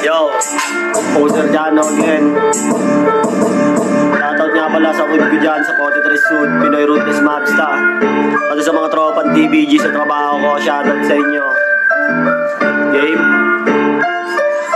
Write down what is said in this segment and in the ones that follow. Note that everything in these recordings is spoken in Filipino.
Yo, Poser Jano again. Shoutout nga pala sa kulit ko dyan sa 43 Sud, Pinoy Rootless Mobsta. Pati sa mga tropang TBG sa trabaho ko, shoutout sa inyo. Game.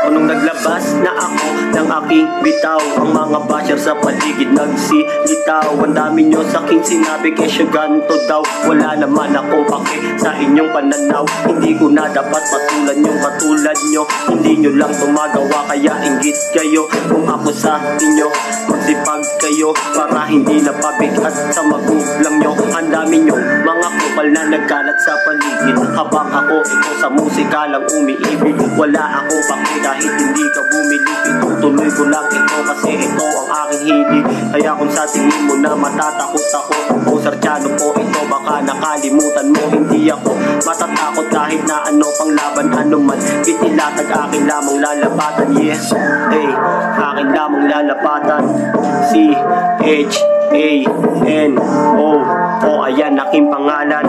Nung naglabas na ako ng aking bitaw, ang mga basher sa paligid nagsilitaw. Ang dami nyo sa aking sinabi, kesyo ganto daw. Wala naman akong pake sa inyong pananaw. Hindi ko na dapat patulan yung katulad nyo. Hindi nyo lang tumagawa, kaya inggit kayo. Kung ako sa inyo, magsipag kayo para hindi na pabigat sa magulang nyo. Ang dami nyo mga kupal na nagkalat sa paligid, habang ako ito sa musika lang umiibig. Wala akong pake kahit hindi ka bumili, itutuloy ko lang ito kasi ito ang aking hilig. Kaya kung sa tingin mo na matatakot ako, Poser Jano po ito, baka nakalimutan mo. Hindi ako matatakot kahit na ano pang laban, ano man itilatag, akin lamang lalapatan. Yes, hey, akin lamang lalapatan. C-H-A-N-O, o ayan aking pangalan.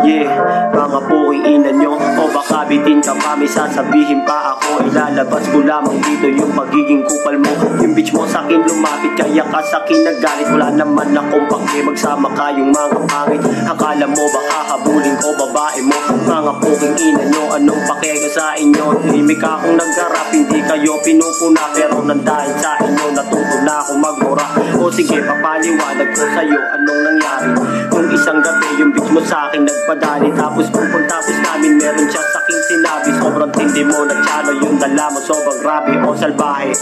Yeah, mga puking ina nyo, o baka bitin ka pa, may sasabihin pa ako. Ilalabas ko lamang dito yung pagiging kupal mo. Yung bitch mo sa'kin lumapit, kaya ka sa'kin nagalit. Wala naman akong pake, magsama kayong mga pangit. Akala mo ba hahabulin ko babae mo? Mga puking ina nyo, anong pake ko sa inyo? Limik akong naggarap, hindi kayo pinupuna. Pero nandahil sa inyo, natuto na akong magmura. O sige, papaliwanag ko sa'yo anong nangyari. Nung isang gabi, yung bitch mo sa'kin nagpadali. Tapos pagpagtapos namin, meron siya sa'king sinabi. Sobrang tindi mo na Jano, yung dala mo sobrang grabe o salbahe.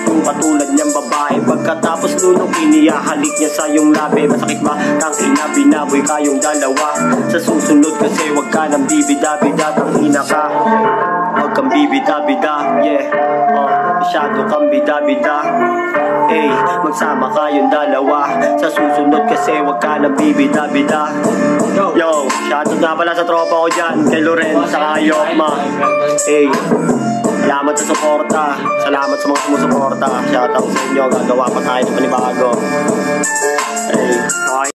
Yung katulad niyang babae, pagkatapos nunong iniyahalik niya sa yung labi. Masakit ba? Tangina, binaboy kayong dalawa. Sa susunod kasi wag ka nang bibida-bida. Tangina ka, wag kang bibida-bida. Yeah, masyado kang bida-bida. Hey, magsama kayong dalawa. Sa susunod kasi wag ka nang bibida-bida. Yo, shoutout nga pala sa tropa ko dyan, kay Loren, saka kay Yokma. Hey, salamat sa suporta. Salamat sa mga sumusuporta. Shoutout sa inyo, gagawa pa tayo ng panibago. Hey, okay.